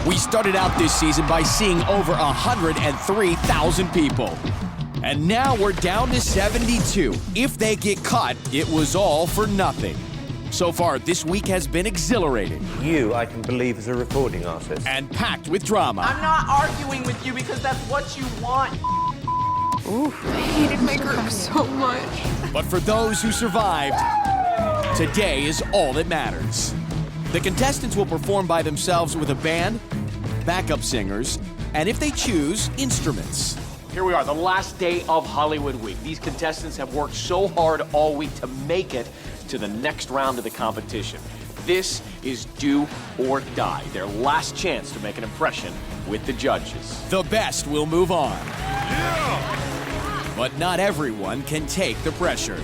We started out this season by seeing over 103,000 people. And now we're down to 72. If they get caught, it was all for nothing. So far, this week has been exhilarating. You, I can believe, as a recording artist. And packed with drama. I'm not arguing with you because that's what you want. Oof, I hated my group so much. But for those who survived, today is all that matters. The contestants will perform by themselves with a band, backup singers, and if they choose, instruments. Here we are, the last day of Hollywood Week. These contestants have worked so hard all week to make it to the next round of the competition. This is do or die, their last chance to make an impression with the judges. The best will move on. But not everyone can take the pressure.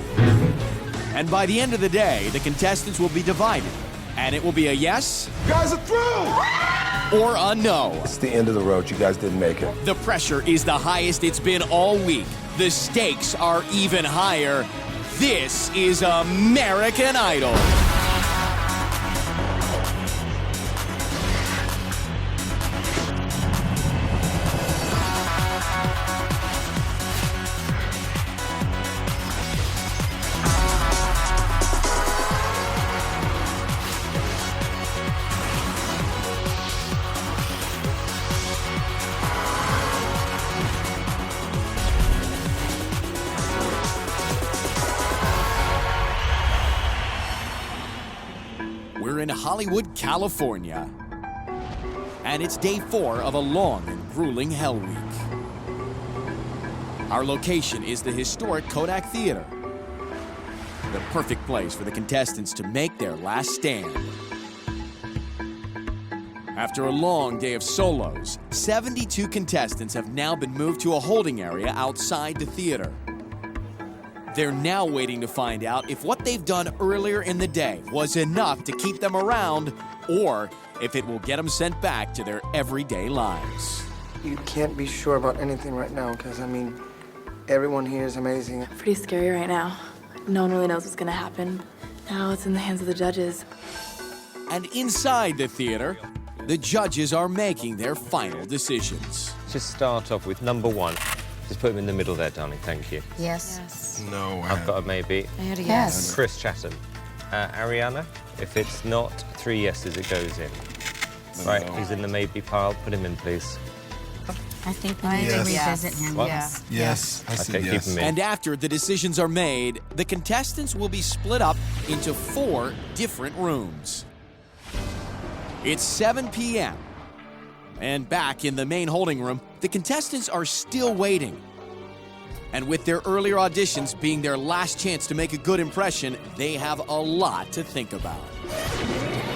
And by the end of the day, the contestants will be divided. And it will be a yes. You guys are through! Or a no. It's the end of the road. You guys didn't make it. The pressure is the highest it's been all week. The stakes are even higher. This is American Idol. We're in Hollywood, California. And it's day 4 of a long and grueling Hell Week. Our location is the historic Kodak Theater. The perfect place for the contestants to make their last stand. After a long day of solos, 72 contestants have now been moved to a holding area outside the theater. They're now waiting to find out if what they've done earlier in the day was enough to keep them around, or if it will get them sent back to their everyday lives. You can't be sure about anything right now, because, I mean, everyone here is amazing. Pretty scary right now. No one really knows what's gonna happen. Now it's in the hands of the judges. And inside the theater, the judges are making their final decisions. Just start off with number 1. Just put him in the middle there, darling. Thank you. Yes. No. I've got a maybe. I had a yes. Chris Chatham. Ariana, if it's not 3 yeses, it goes in. Right, he's in the maybe pile. Put him in, please. I think we need to revisit him. What? Yes. Yes. I said Okay, yes. keep him in. And after the decisions are made, the contestants will be split up into 4 different rooms. It's 7 p.m. And back in the main holding room, the contestants are still waiting. And with their earlier auditions being their last chance to make a good impression, they have a lot to think about.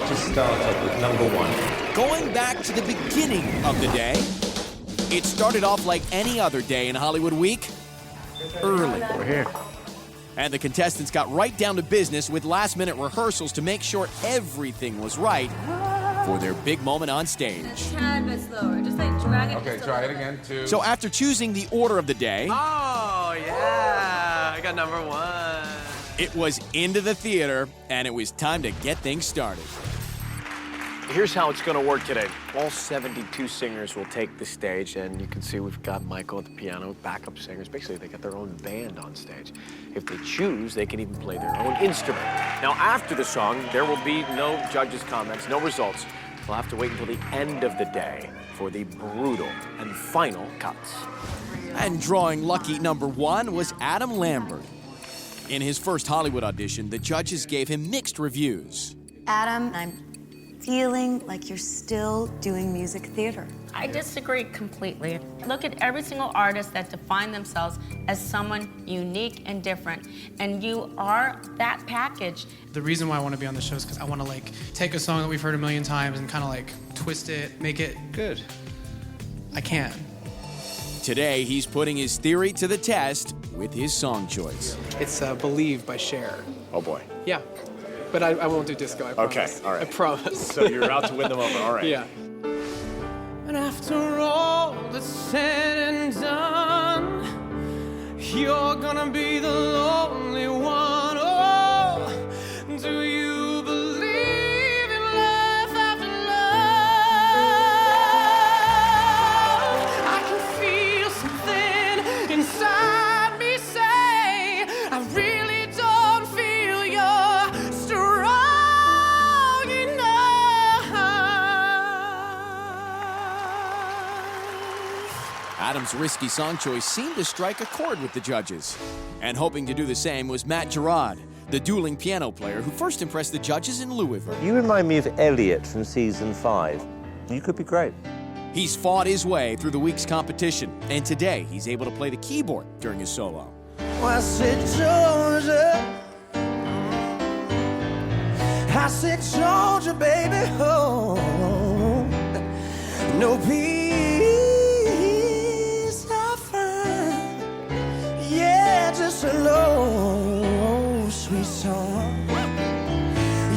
Just start off with number 1. Going back to the beginning of the day, it started off like any other day in Hollywood Week, early. We're here. And the contestants got right down to business with last-minute rehearsals to make sure everything was right for their big moment on stage. A tad bit slower. Just like drag it. Okay, try it again. 2. So after choosing the order of the day, Oh, yeah. I got number 1. it was into the theater, and it was time to get things started. Here's how it's going to work today. All 72 singers will take the stage, and you can see we've got Michael at the piano, backup singers. Basically, they got their own band on stage. If they choose, they can even play their own instrument. Now, after the song, there will be no judges' comments, no results. We'll have to wait until the end of the day for the brutal and final cuts. And drawing lucky number 1 was Adam Lambert. In his first Hollywood audition, the judges gave him mixed reviews. Adam, I'm feeling like you're still doing music theater. I disagree completely. Look at every single artist that define themselves as someone unique and different, and you are that package. The reason why I want to be on the show is because I want to like take a song that we've heard a million times and kind of like twist it, make it good. I can. Today, he's putting his theory to the test with his song choice. It's Believe by Cher. Oh, boy. Yeah, but I won't do disco, I promise. Okay, all right. I promise. So you're out to win them over. All right. Yeah. And after all that's said and done, you're gonna be the lonely one. Oh, do you believe in life after love? Adam's risky song choice seemed to strike a chord with the judges. And hoping to do the same was Matt Gerard, the dueling piano player who first impressed the judges in Louisville. You remind me of Elliot from season 5. You could be great. He's fought his way through the week's competition, and today he's able to play the keyboard during his solo. I said, Georgia. I said, Georgia, baby, oh, no peace I find. Yeah, just a low, sweet song.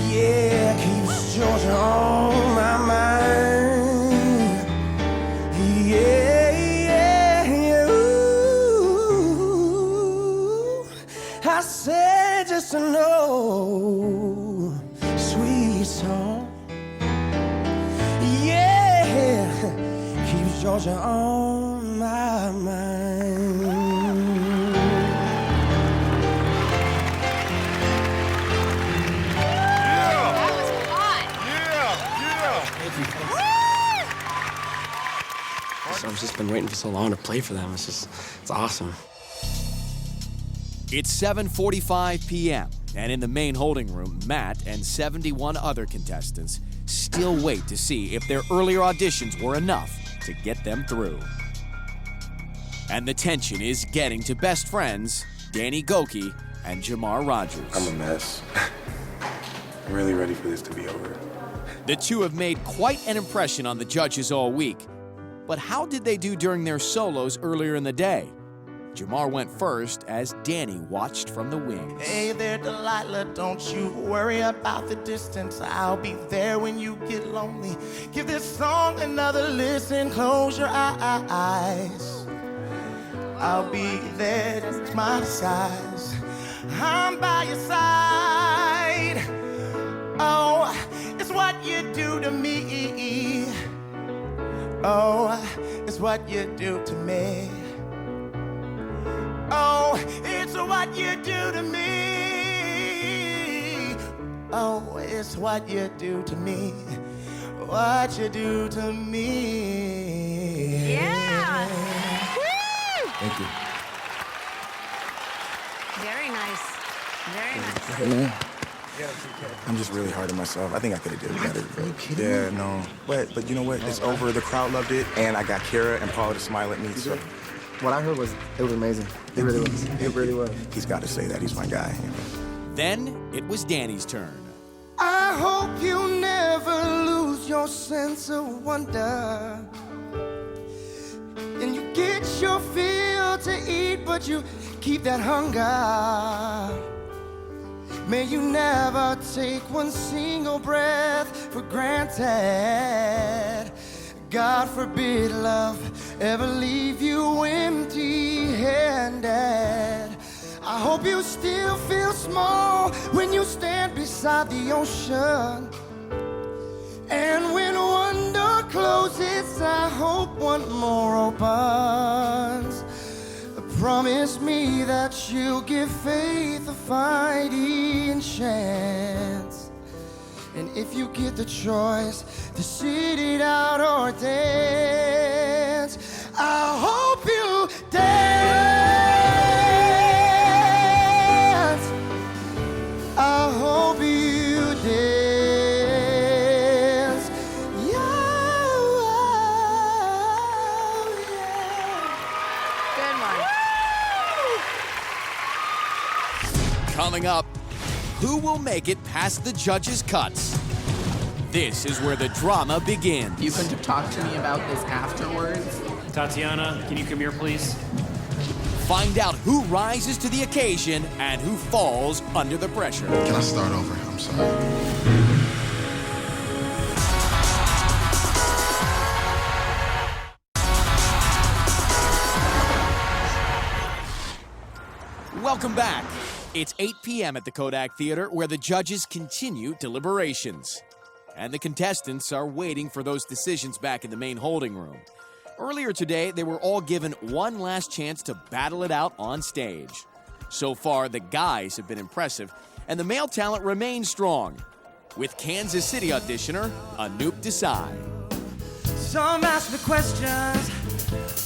Yeah, keeps Georgia on my mind. Yeah, yeah, yeah, ooh. I said, just a low, sweet song. Yeah, keeps Georgia on my mind. I've just been waiting for so long to play for them. It's awesome. It's 7:45 p.m., and in the main holding room, Matt and 71 other contestants still wait to see if their earlier auditions were enough to get them through. And the tension is getting to best friends Danny Gokey and Jamar Rogers. I'm a mess. I'm really ready for this to be over. The two have made quite an impression on the judges all week. But how did they do during their solos earlier in the day? Jamar went first as Danny watched from the wings. Hey there, Delilah, don't you worry about the distance. I'll be there when you get lonely. Give this song another listen, close your eyes. I'll be there, it's my size. I'm by your side. Oh, it's what you do to me. Oh, it's what you do to me. Oh, it's what you do to me. Oh, it's what you do to me. What you do to me. Yeah. Woo! Thank you. Very nice. Very nice. Man, I'm just really hard on myself. I think I could have did it better. Are you kidding me? Yeah, no. But you know what? It's over. The crowd loved it, and I got Kara and Paula to smile at me. So What I heard was, it was amazing. It really was. It really was. he's got to say that. He's my guy. You know? Then it was Danny's turn. I hope you never lose your sense of wonder. And you get your fill to eat, but you keep that hunger. May you never take one single breath for granted. God forbid love ever leave you empty-handed. I hope you still feel small when you stand beside the ocean. And when one door closes, I hope one more opens. Promise me that you'll give faith a fighting chance. And if you get the choice to sit it out or dance, I hope you dance. I hope you dance. Yeah. Good one. Coming up, who will make it past the judges' cuts? This is where the drama begins. You couldn't have talked to me about this afterwards? Tatiana, can you come here, please? Find out who rises to the occasion and who falls under the pressure. Can I start over? I'm sorry. Welcome back. It's 8 p.m. at the Kodak Theater where the judges continue deliberations. And the contestants are waiting for those decisions back in the main holding room. Earlier today, they were all given one last chance to battle it out on stage. So far, the guys have been impressive, and the male talent remains strong. With Kansas City auditioner Anoop Desai. Some ask me questions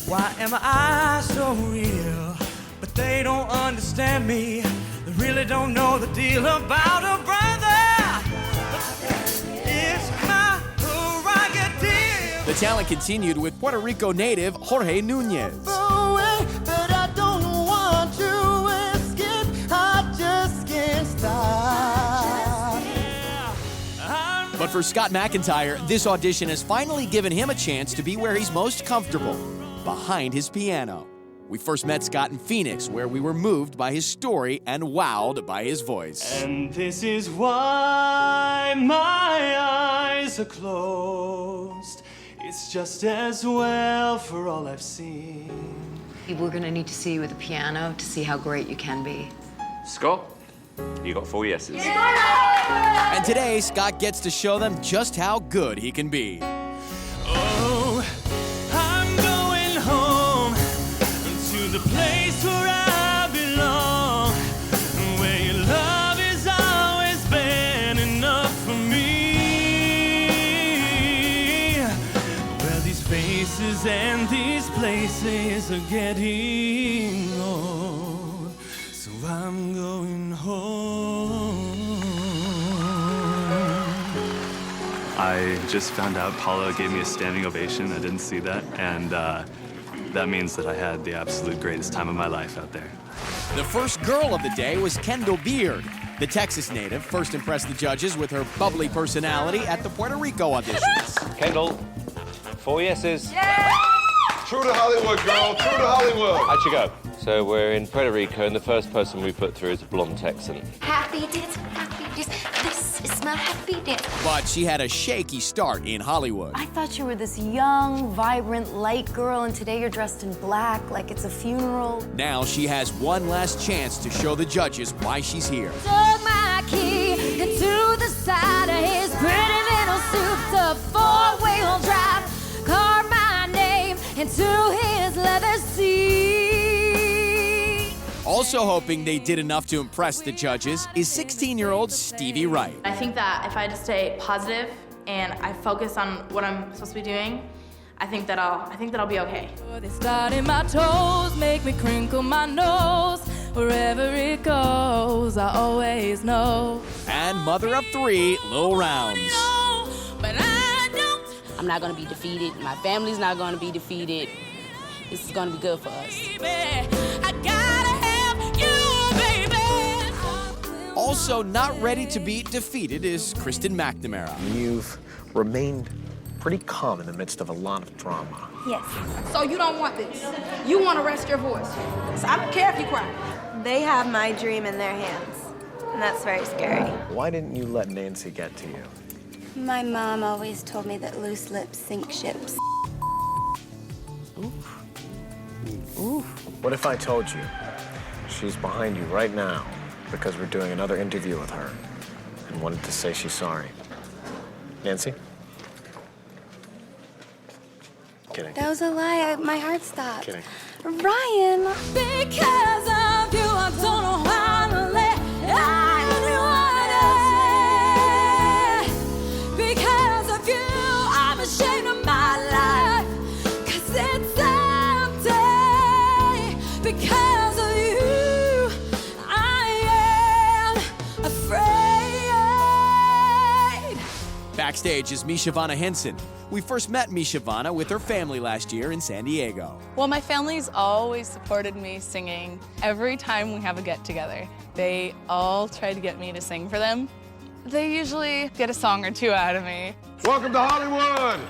Why am I so real? But they don't understand me. They really don't know the deal about a brother. It's my prerogative. The talent continued with Puerto Rico native Jorge Nunez. But I don't want to escape. I just can't stop. But for Scott McIntyre, this audition has finally given him a chance to be where he's most comfortable, behind his piano. We first met Scott in Phoenix, where we were moved by his story and wowed by his voice. And this is why my eyes are closed. It's just as well for all I've seen. We're gonna need to see you with a piano to see how great you can be. Scott, you got 4 yeses. And today, Scott gets to show them just how good he can be. Oh, I'm going home to the place where I belong, where your love has always been enough for me, where these faces and these places are getting old, so I'm going home. I just found out Paula gave me a standing ovation. I didn't see that, and that means that I had the absolute greatest time of my life out there. The first girl of the day was Kendall Beard. The Texas native first impressed the judges with her bubbly personality at the Puerto Rico auditions. Kendall, 4 yeses. True to Hollywood, girl. True to Hollywood. How'd you go? So we're in Puerto Rico, and the first person we put through is a blonde Texan. Happy dance, this is my happy dance. But she had a shaky start in Hollywood. I thought you were this young, vibrant, light girl, and today you're dressed in black like it's a funeral. Now she has one last chance to show the judges why she's here. Took my key into the side of his pretty little souped-up four-wheel drive. Carved my name into his leather seat. Also hoping they did enough to impress the judges is 16-year-old Stevie Wright. I think that if I just stay positive and I focus on what I'm supposed to be doing, I think that I'll be okay. They start in my toes, make me crinkle my nose. Wherever it goes, I always know. And mother of 3, Lil Rounds. But I don't. I'm not gonna be defeated. My family's not gonna be defeated. This is gonna be good for us. Also not ready to be defeated is Kristen McNamara. You've remained pretty calm in the midst of a lot of drama. Yes. So you don't want this. You want to rest your voice. So I don't care if you cry. They have my dream in their hands, and that's very scary. Why didn't you let Nancy get to you? My mom always told me that loose lips sink ships. What if I told you she's behind you right now because we're doing another interview with her and wanted to say she's sorry? Nancy? Kidding. That was a lie. My heart stopped. Kidding. Ryan. Because of you, I don't know how to let anyone in. Because of you, I'm ashamed of my life. 'Cause it's empty. Because of you, I am afraid. Backstage is Mishavana Henson. We first met Mishavana with her family last year in San Diego. Well, my family's always supported me singing. Every time we have a get-together, they all try to get me to sing for them. They usually get a song or two out of me. Welcome to Hollywood!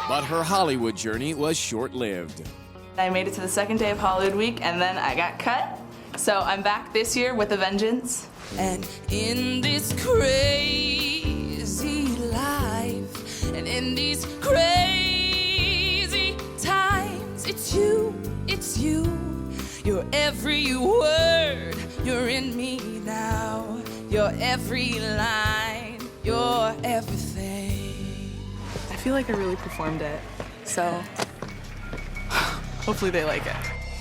But her Hollywood journey was short-lived. I made it to the second day of Hollywood Week, and then I got cut. So I'm back this year with a vengeance. And in this crazy life, and in these crazy times, it's you, your every word, you're in me now, your every line, your everything. I feel like I really performed it, so hopefully they like it.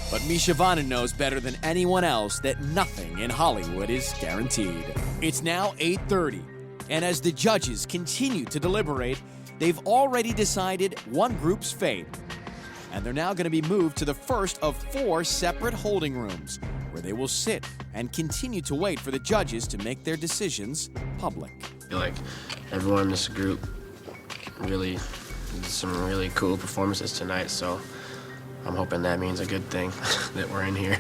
But Mishavana knows better than anyone else that nothing in Hollywood is guaranteed. It's now 8:30, and as the judges continue to deliberate, they've already decided one group's fate. And they're now going to be moved to the first of 4 separate holding rooms, where they will sit and continue to wait for the judges to make their decisions public. I feel like everyone in this group really did some really cool performances tonight, so I'm hoping that means a good thing that we're in here.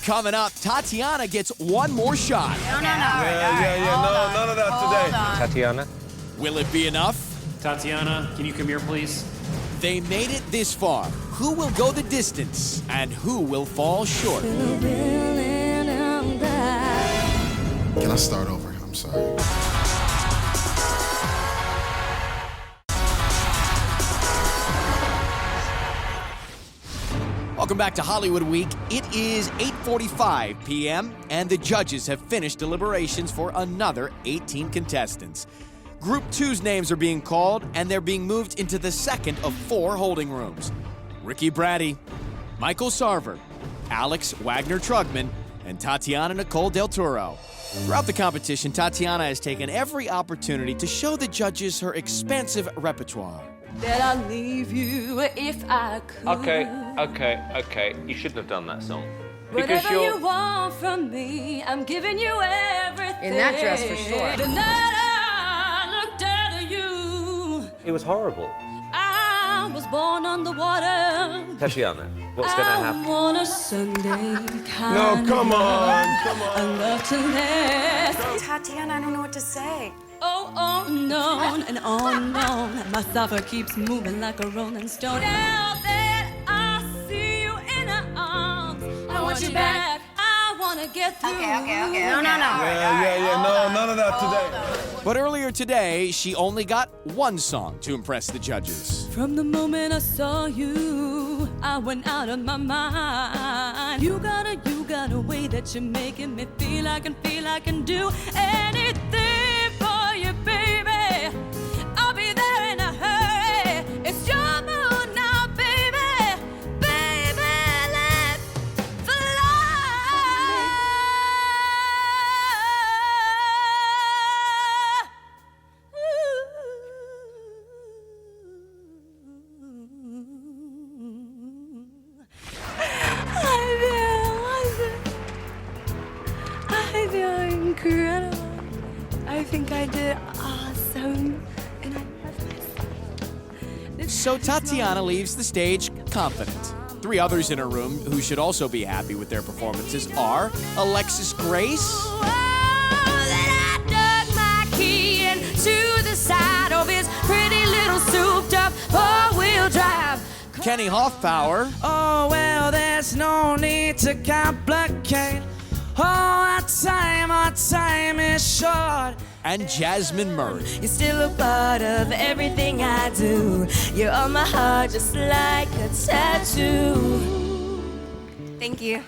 Coming up, Tatiana gets one more shot. No, none of that today. Tatiana? Will it be enough? Tatiana, can you come here, please? They made it this far. Who will go the distance and who will fall short? Can I start over? I'm sorry. Welcome back to Hollywood Week. It is 8:45 p.m. and the judges have finished deliberations for another 18 contestants. Group 2's names are being called, and they're being moved into the second of 4 holding rooms. Ricky Brady, Michael Sarver, Alex Wagner-Trugman, and Tatiana Nicole Del Toro. Throughout the competition, Tatiana has taken every opportunity to show the judges her expansive repertoire. That I'll leave you if I could. Okay. You shouldn't have done that song. Whatever you want from me, I'm giving you everything. In that dress, for sure. The night I looked at you, It was horrible. I was born on the water. Tatiana, what's going to happen? I want a Sunday kind No, come on. I love to last. Tatiana, I don't know what to say. Oh, on and on. My suffer keeps moving like a rolling stone. Now that I see you in her arms, I want you back. I want to get through. Okay. No. No, none of that today. But earlier today, she only got one song to impress the judges. From the moment I saw you, I went out of my mind. You got a way that you're making me feel I can do anything for you, baby. I'll be there in a hurry. It's your mood now, baby. Baby, let's fly. I feel incredible. I think I did awesome. And I love myself. So Tatiana leaves the stage confident. 3 others in her room who should also be happy with their performances are Alexis Grace, I dug my key into the side of his pretty little souped-up four-wheel drive. Kenny Hoffpower, Oh, well, there's no need to complicate. Oh, our time is short. and Jasmine Murray. You're still a part of everything I do. You're on my heart just like a tattoo. Thank you.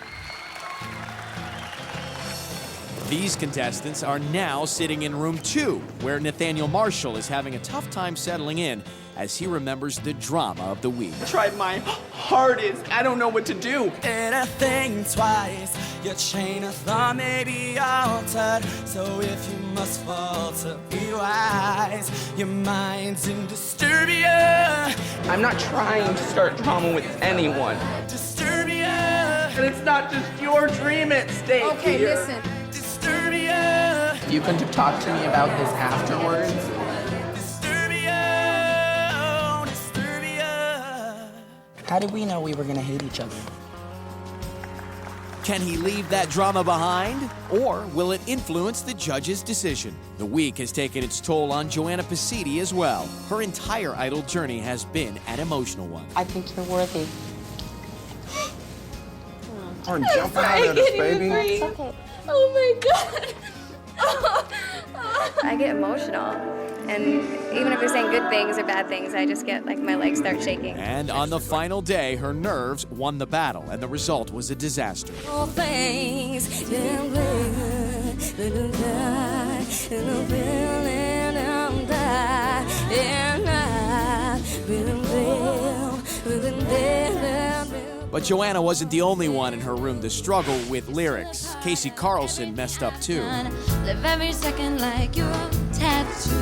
These contestants are now sitting in room 2, where Nathaniel Marshall is having a tough time settling in as he remembers the drama of the week. I tried my hardest. I don't know what to do. Did a thing twice. Your chain of thought may be altered. So if you must falter, be wise. Your mind's in Disturbia. I'm not trying to start drama with anyone. Disturbia. And it's not just your dream at stake. Okay, here. listen. Disturbia. You couldn't have talked to me about this afterwards. How did we know we were gonna hate each other? Can he leave that drama behind? Or will it influence the judge's decision? The week has taken its toll on Joanna Pasidi as well. Her entire Idol journey has been an emotional one. I think you're worthy. Aren't jumping out at us, baby. It's okay. Oh my God. I get emotional. And even if you're saying good things or bad things, I just get, like, my legs start shaking. And on the final day, her nerves won the battle, and the result was a disaster. All things But Joanna wasn't the only one in her room to struggle with lyrics. Casey Carlson messed up too. Live every second like you're a tattoo.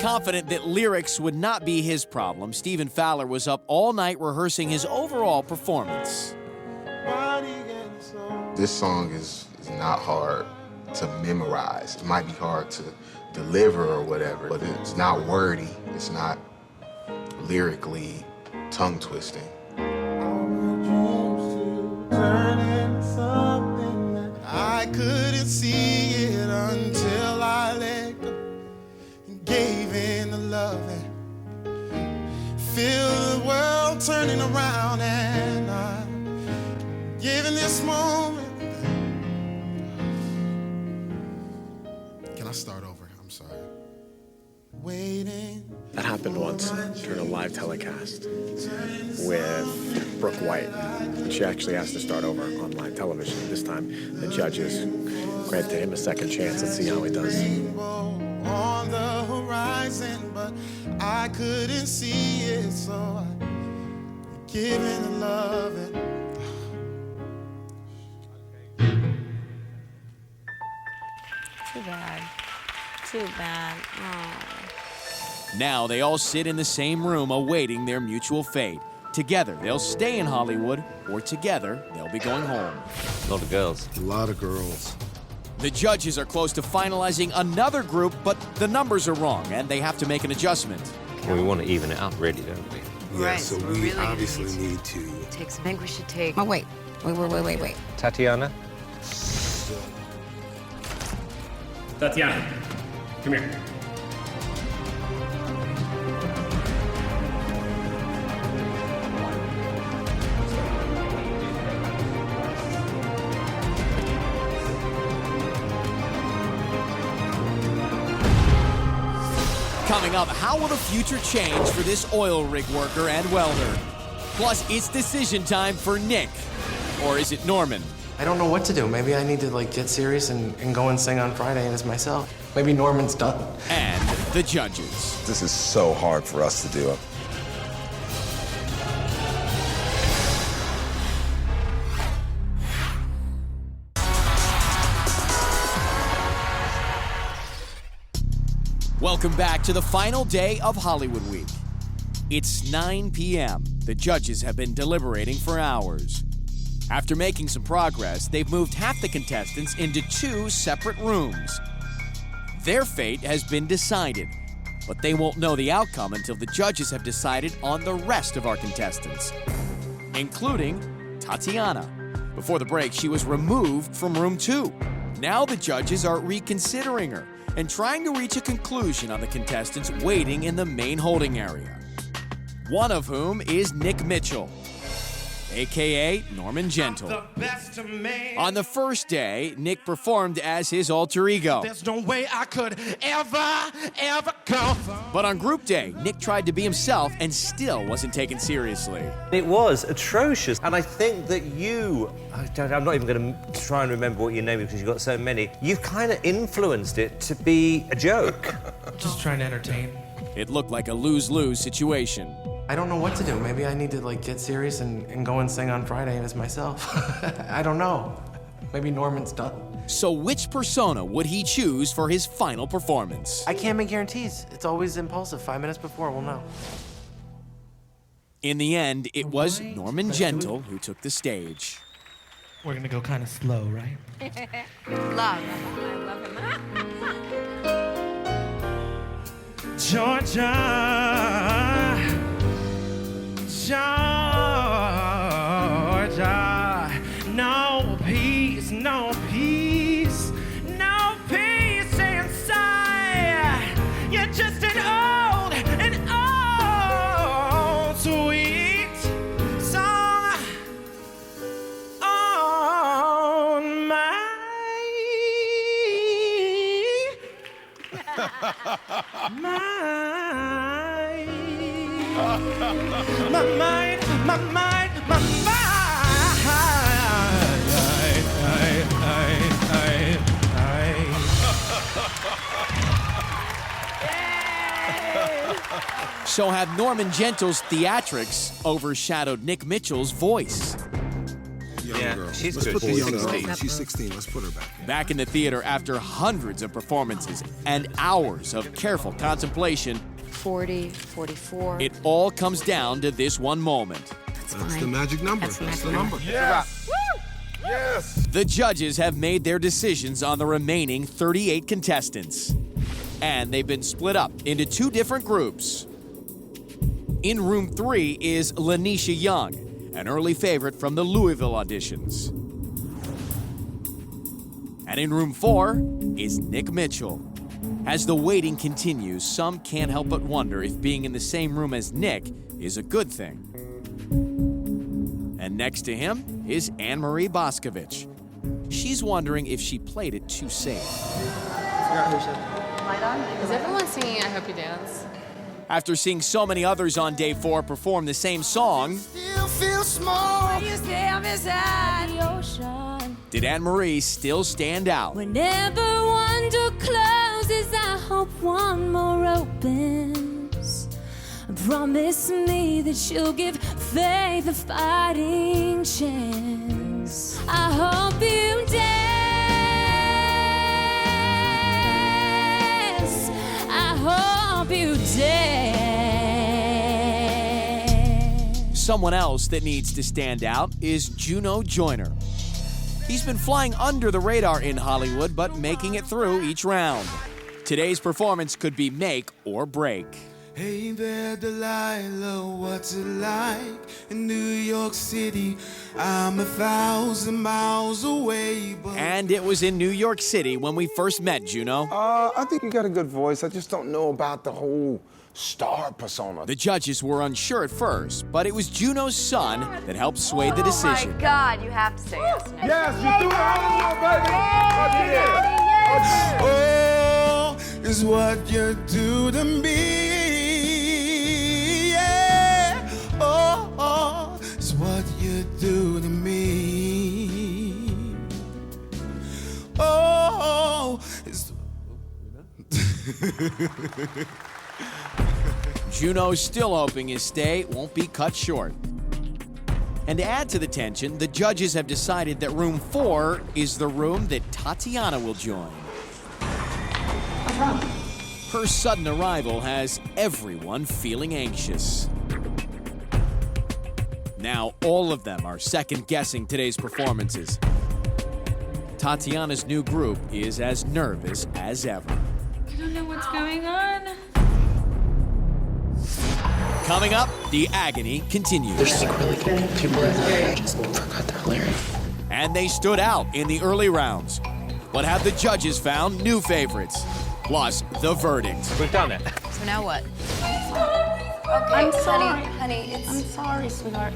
Confident that lyrics would not be his problem, Stephen Fowler was up all night rehearsing his overall performance. This song is not hard to memorize. It might be hard to deliver or whatever, but it's not wordy. It's not lyrically tongue-twisting. I couldn't see it until I let go and gave in the loving. Feel the world turning around and I'm giving this moment. Can I start over? I'm sorry. Waiting. That happened once during a live telecast with Brooke White. She actually asked to start over on live television. This time, the judges granted him a second chance. Let's see how he does. On the horizon, but I couldn't see it, so I giving the loving. Too bad. Too bad. Oh. Now they all sit in the same room awaiting their mutual fate. Together, they'll stay in Hollywood, or together, they'll be going home. A lot of girls. A lot of girls. The judges are close to finalizing another group, but the numbers are wrong, and they have to make an adjustment. Well, we want to even it up, really, don't we? Yeah, Right, so we're we really obviously gonna need to... I think we should take... Oh, wait. Wait. Tatiana? Tatiana, come here. Coming up, how will the future change for this oil rig worker and welder? Plus, it's decision time for Nick. Or is it Norman? I don't know what to do. Maybe I need to get serious and go and sing on Friday as myself. Maybe Norman's done. And the judges. This is so hard for us to do. Welcome back to the final day of Hollywood Week. It's 9 p.m. The judges have been deliberating for hours. After making some progress, they've moved half the contestants into 2 separate rooms. Their fate has been decided, but they won't know the outcome until the judges have decided on the rest of our contestants, including Tatiana. Before the break, she was removed from room 2. Now the judges are reconsidering her and trying to reach a conclusion on the contestants waiting in the main holding area. One of whom is Nick Mitchell, a.k.a. Norman Gentle. On the first day, Nick performed as his alter ego. There's no way I could ever go. But on group day, Nick tried to be himself and still wasn't taken seriously. It was atrocious, and I think that I'm not even going to try and remember what your name is because you've got so many. You've kind of influenced it to be a joke. Just trying to entertain. It looked like a lose-lose situation. I don't know what to do. Maybe I need to get serious and go and sing on Friday as myself. I don't know. Maybe Norman's done. So which persona would he choose for his final performance? I can't make guarantees. It's always impulsive. 5 minutes before, we'll know. In the end, it was Norman Gentle who took the stage. We're gonna go kind of slow, right? Love. I love him. Georgia, no peace, no peace, no peace inside. You're just an old sweet song on my So have Norman Gentle's theatrics overshadowed Nick Mitchell's voice? Yeah, Yeah, girl. she's Let's good. put the young girl 16. in. She's 16. Let's put her back in. Back in the theater after hundreds of performances and hours of careful contemplation, 40, 44. it all comes down to this one moment. That's the magic number. That's the number. Yes. Yes. The judges have made their decisions on the remaining 38 contestants. And they've been split up into two different groups. In room 3 is Lanisha Young, an early favorite from the Louisville auditions. And in room 4 is Nick Mitchell. As the waiting continues, some can't help but wonder if being in the same room as Nick is a good thing. And next to him is Anne-Marie Boscovich. She's wondering if she played it too safe. Is everyone singing I Hope You Dance? After seeing so many others on day 4 perform the same song, Still feel small. When you stay on beside the ocean. did Anne-Marie still stand out? Whenever one door closes, I hope one more opens. Promise me that you'll give faith a fighting chance. I hope you dance. I hope you dance. Someone else that needs to stand out is Juno Joyner. He's been flying under the radar in Hollywood, but making it through each round. Today's performance could be make or break. Hey there, Delilah, what's it like in New York City? I'm 1,000 miles away, but... And it was in New York City when we first met Juno. I think you got a good voice. I just don't know about the whole star persona. The judges were unsure at first, but it was Juno's son that helped sway the decision. Oh my God, you have to say yes now. Yes, you threw Hollywood, baby. Oh, is what you do to me. Yeah. Oh, is what you do to me. Oh, is... Juno's still hoping his stay won't be cut short. And to add to the tension, the judges have decided that room 4 is the room that Tatiana will join. Her sudden arrival has everyone feeling anxious. Now all of them are second-guessing today's performances. Tatiana's new group is as nervous as ever. I don't know what's going on. Coming up, the agony continues. There's some really good people in there. I just forgot their lyrics. And they stood out in the early rounds. But have the judges found new favorites? Plus, the verdict. We've done it. So now what? Okay, I'm sorry. honey, it's... I'm sorry, sweetheart.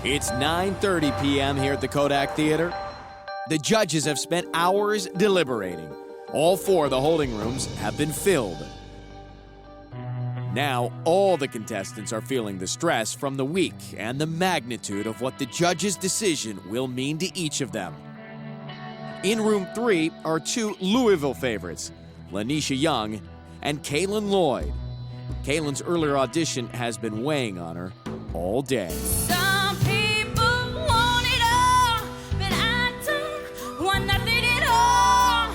It's 9:30 p.m. here at the Kodak Theater. The judges have spent hours deliberating. All 4 of the holding rooms have been filled. Now, all the contestants are feeling the stress from the week and the magnitude of what the judges' decision will mean to each of them. In room 3 are 2 Louisville favorites, Lanisha Young and Kaylin Lloyd. Kaylin's earlier audition has been weighing on her all day. Some people want it all, but I don't want nothing at all.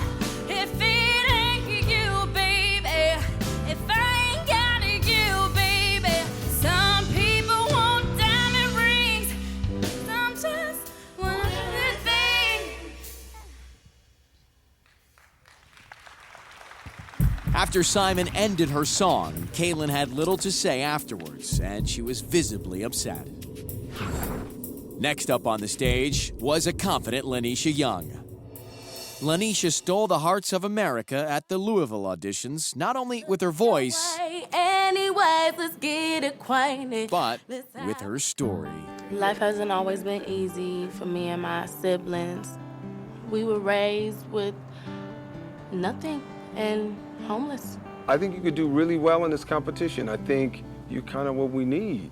If it ain't you, baby, if I ain't got you, baby. Some people want diamond rings, some just want other things. After Simon ended her song, Kaylin had little to say afterwards, and she was visibly upset. Next up on the stage was a confident Lanisha Young. Lanisha stole the hearts of America at the Louisville auditions, not only with her voice, Anyways, let's get acquainted. but with her story. Life hasn't always been easy for me and my siblings. We were raised with nothing and homeless. I think you could do really well in this competition. I think you're kind of what we need.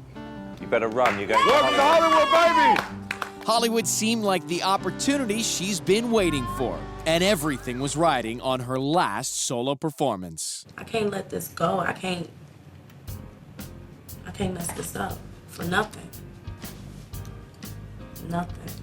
You better run. You're going Welcome to Hollywood, baby. Hollywood seemed like the opportunity she's been waiting for, and everything was riding on her last solo performance. I can't let this go. I can't mess this up for nothing. Nothing.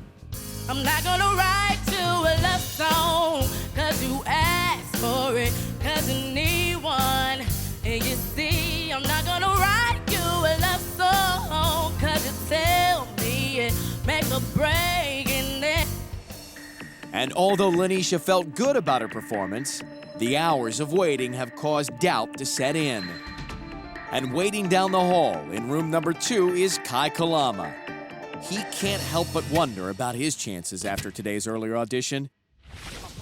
I'm not gonna write you a love song, cause you asked for it, cause you need one. And you see, I'm not gonna write you a love song, cause you tell me it make a break in it. And although Lanisha felt good about her performance, the hours of waiting have caused doubt to set in. And waiting down the hall in room number 2 is Kai Kalama. He can't help but wonder about his chances after today's earlier audition.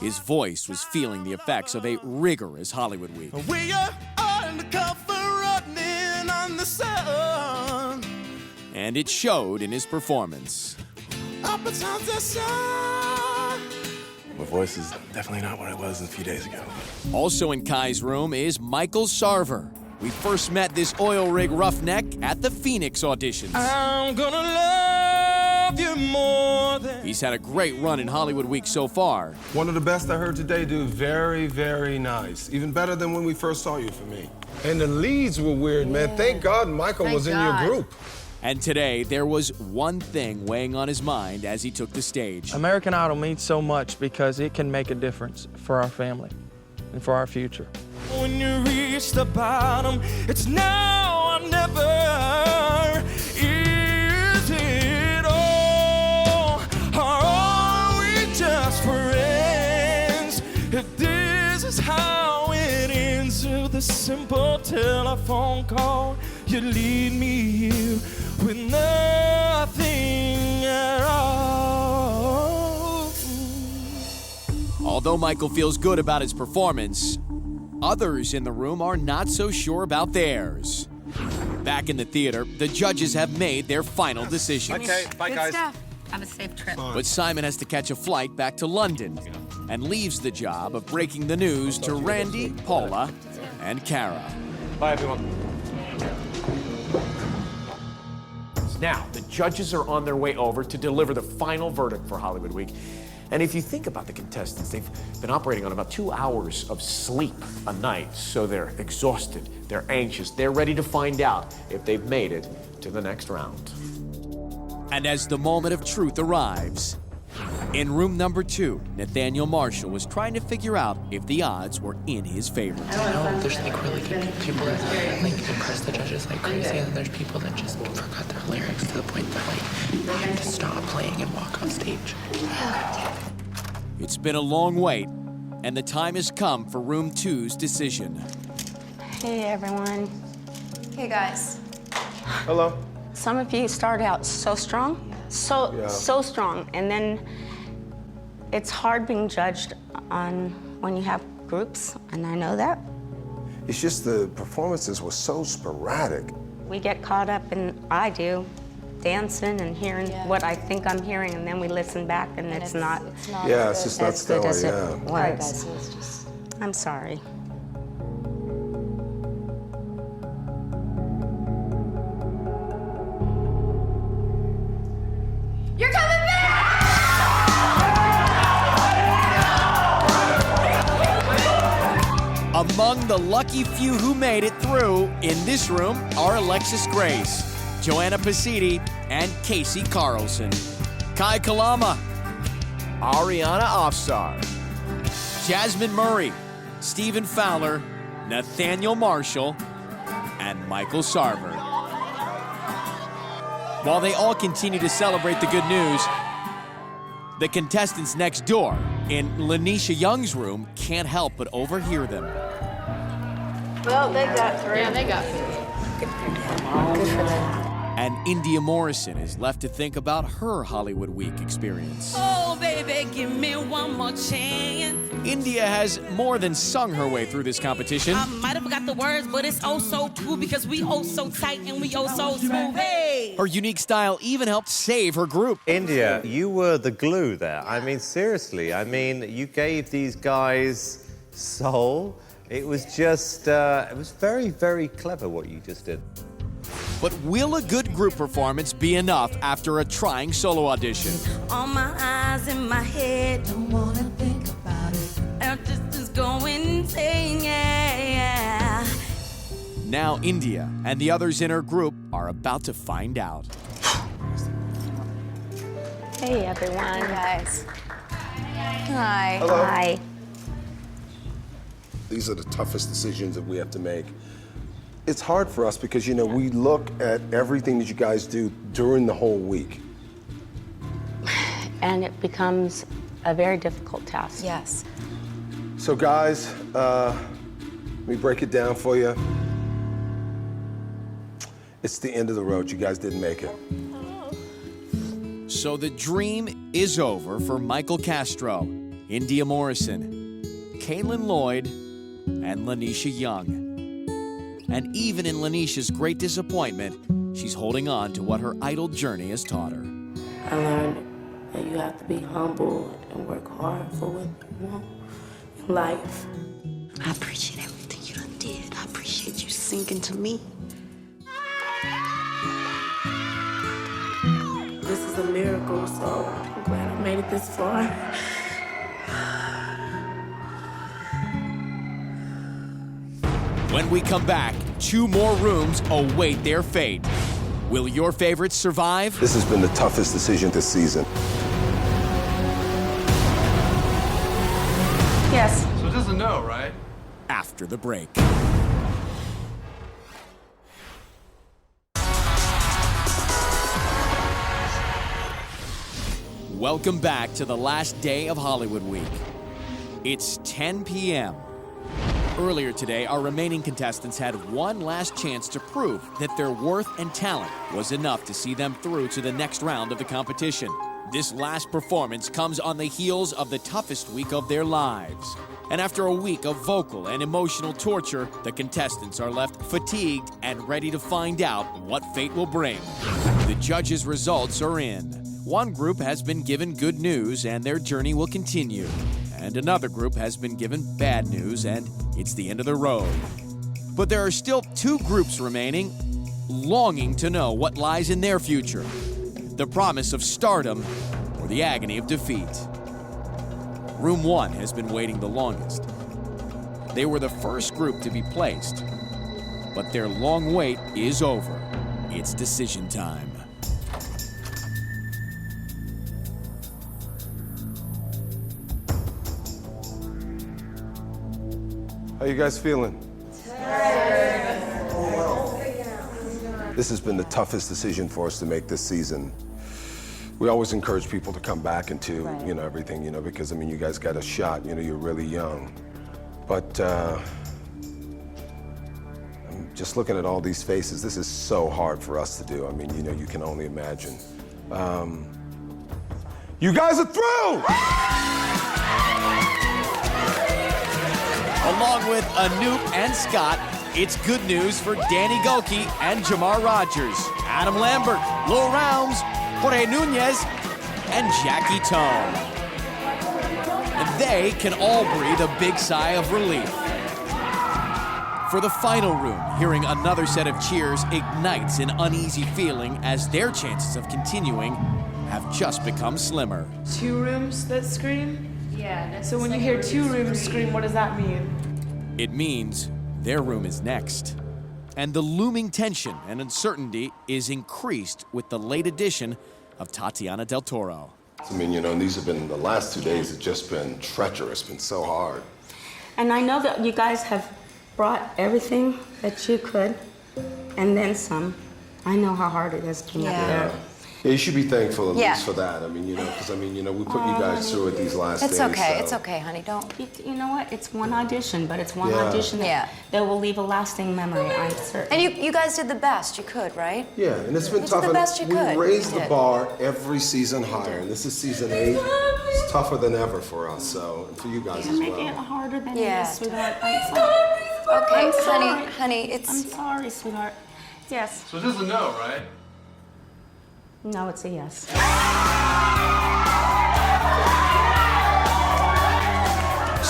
His voice was feeling the effects of a rigorous Hollywood week. We are undercover running on the sun. And it showed in his performance. Up atop the sun. My voice is definitely not what it was a few days ago. Also in Kai's room is Michael Sarver. We first met this oil rig roughneck at the Phoenix auditions. I'm gonna love you more than... He's had a great run in Hollywood Week so far. One of the best I heard today, dude. Very, very nice. Even better than when we first saw you for me. And the leads were weird, man. Thank God Michael was in your group. And today, there was one thing weighing on his mind as he took the stage. American Idol means so much because it can make a difference for our family and for our future. When you reach the bottom, it's now or never. Is it all? Or are we just friends? If this is how it ends, with a simple telephone call, you lead me here with nothing at all. Although Michael feels good about his performance, others in the room are not so sure about theirs. Back in the theater, the judges have made their final decision. Okay, bye guys. Have a safe trip. But Simon has to catch a flight back to London and leaves the job of breaking the news to Randy, Paula, and Cara. Bye everyone. Now, the judges are on their way over to deliver the final verdict for Hollywood Week. And if you think about the contestants, they've been operating on about 2 hours of sleep a night, so they're exhausted, they're anxious, they're ready to find out if they've made it to the next round. And as the moment of truth arrives, in room number 2, Nathaniel Marshall was trying to figure out if the odds were in his favor. There's like really good people that like impress the judges like crazy, and there's people that just forgot their lyrics to the point that like they had to stop playing and walk off stage. It's been a long wait, and the time has come for room 2's decision. Hey, everyone. Hey, guys. Hello. Some of you start out so strong, so strong, and then it's hard being judged on when you have groups, and I know that. It's just the performances were so sporadic. We get caught up in, I do, dancing and hearing what I think I'm hearing, and then we listen back, and it's not Yeah, it's just not as good as stellar, it yeah. was. I'm sorry. You're coming back! Among the lucky few who made it through in this room are Alexis Grace, Joanna Pasiti, and Casey Carlson. Kai Kalama, Ariana Afsar, Jasmine Murray, Stephen Fowler, Nathaniel Marshall, and Michael Sarver. While they all continue to celebrate the good news, the contestants next door in Lanisha Young's room can't help but overhear them. Well, they got through. Yeah, they got through. Good for them. And India Morrison is left to think about her Hollywood Week experience. Oh, baby, give me one more chance. India has more than sung her way through this competition. I might have forgot the words, but it's oh so true because we oh so tight and we oh so smooth. Hey! Her unique style even helped save her group. India, you were the glue there. I mean, seriously. I mean, you gave these guys soul. It was just, it was very, very clever what you just did. But will a good group performance be enough after a trying solo audition? All my eyes in my head, don't wanna think about it. I'm just going insane, yeah. Now India and the others in her group are about to find out. Hey, everyone. Hey, guys. Hi. Hello. Hi. These are the toughest decisions that we have to make. It's hard for us because, you know, we look at everything that you guys do during the whole week. And it becomes a very difficult task. Yes. So guys, let me break it down for you. It's the end of the road. You guys didn't make it. So the dream is over for Michael Castro, India Morrison, Kaylin Lloyd, and Lanisha Young. And even in Lanisha's great disappointment, she's holding on to what her idol journey has taught her. I learned that you have to be humble and work hard for what you want in life. I appreciate everything you done did. I appreciate you singing to me. This is a miracle, so I'm glad I made it this far. When we come back, 2 more rooms await their fate. Will your favorites survive? This has been the toughest decision this season. Yes. So it doesn't know, right? After the break. Welcome back to the last day of Hollywood Week. It's 10 p.m. Earlier today, our remaining contestants had one last chance to prove that their worth and talent was enough to see them through to the next round of the competition. This last performance comes on the heels of the toughest week of their lives. And after a week of vocal and emotional torture, the contestants are left fatigued and ready to find out what fate will bring. The judges' results are in. One group has been given good news and their journey will continue. And another group has been given bad news and it's the end of the road. But there are still 2 groups remaining, longing to know what lies in their future. The promise of stardom or the agony of defeat. Room 1 has been waiting the longest. They were the first group to be placed, but their long wait is over. It's decision time. How you guys feeling? This has been the toughest decision for us to make this season. We always encourage people to come back into, you know, everything, you know, because, I mean, you guys got a shot, you know, you're really young. But I'm just looking at all these faces, this is so hard for us to do. I mean, you know, you can only imagine. You guys are through! Along with Anoop and Scott, it's good news for Danny Gulke and Jamar Rogers, Adam Lambert, Lil Rounds, Jorge Nunez, and Jackie Tone. They can all breathe a big sigh of relief. For the final room, hearing another set of cheers ignites an uneasy feeling as their chances of continuing have just become slimmer. 2 rooms that scream? Yeah. So when you hear 2 rooms scream, what does that mean? It means their room is next. And the looming tension and uncertainty is increased with the late addition of Tatiana Del Toro. I mean, you know, these have been, the last 2 days have just been treacherous, been so hard. And I know that you guys have brought everything that you could, and then some. I know how hard it is being up there. Yeah, you should be thankful at Yeah. least for that. I mean, you know, because, I mean, you know, we put you guys through it these last days. It's okay. so- It's okay, honey. Don't. You know what? It's one audition, but it's one Yeah. audition that will leave a lasting memory, I'm certain. And you guys did the best you could, right? Yeah, and it's been You tough. did the best you we could. raised You the did. bar every season higher, and this is season 8. It's tougher than ever for us, so, and for you guys You're as making it well. harder than Yeah. it is, sweetheart. I'm sorry. Okay, I'm sorry. honey, it's. I'm sorry, sweetheart. Yes. So it doesn't know, right? No, it's a yes.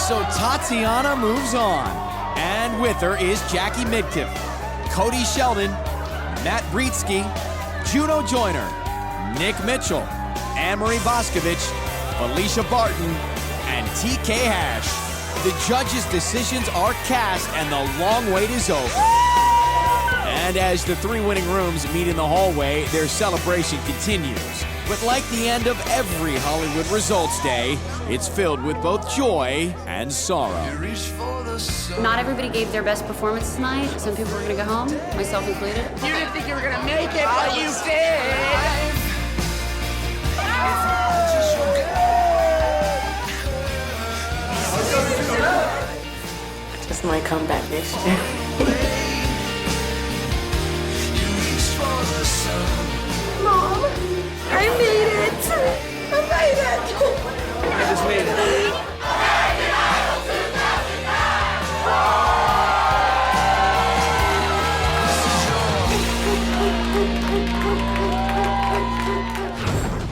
So Tatiana moves on. And with her is Jackie Midkiff, Cody Sheldon, Matt Brietzke, Juno Joyner, Nick Mitchell, Anne-Marie Boscovich, Felicia Barton, and TK Hash. The judges' decisions are cast and the long wait is over. And as the 3 winning rooms meet in the hallway, their celebration continues. But like the end of every Hollywood Results Day, it's filled with both joy and sorrow. Not everybody gave their best performance tonight. Some people were gonna go home, myself included. You didn't think you were gonna make it, but you did. This might come back next year. Mom, I made it. I made it. I just made it.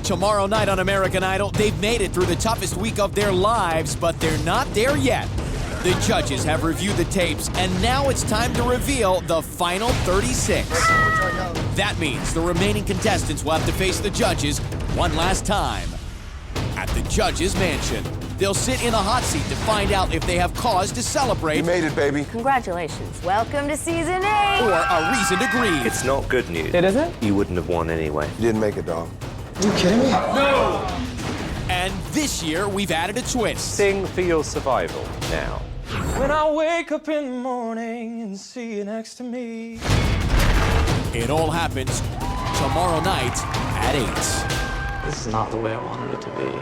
Tomorrow night on American Idol, they've made it through the toughest week of their lives, but they're not there yet. The judges have reviewed the tapes, and now it's time to reveal the final 36. That means the remaining contestants will have to face the judges one last time. At the judges' mansion, they'll sit in the hot seat to find out if they have cause to celebrate. You made it, baby. Congratulations. Welcome to season 8. Or a reason to grieve. It's not good news. It isn't? You wouldn't have won anyway. You didn't make it, dog. You kidding me? No! And this year, we've added a twist. Sing for your survival now. When I wake up in the morning and see you next to me. It all happens tomorrow night at 8. This is not the way I wanted it to be.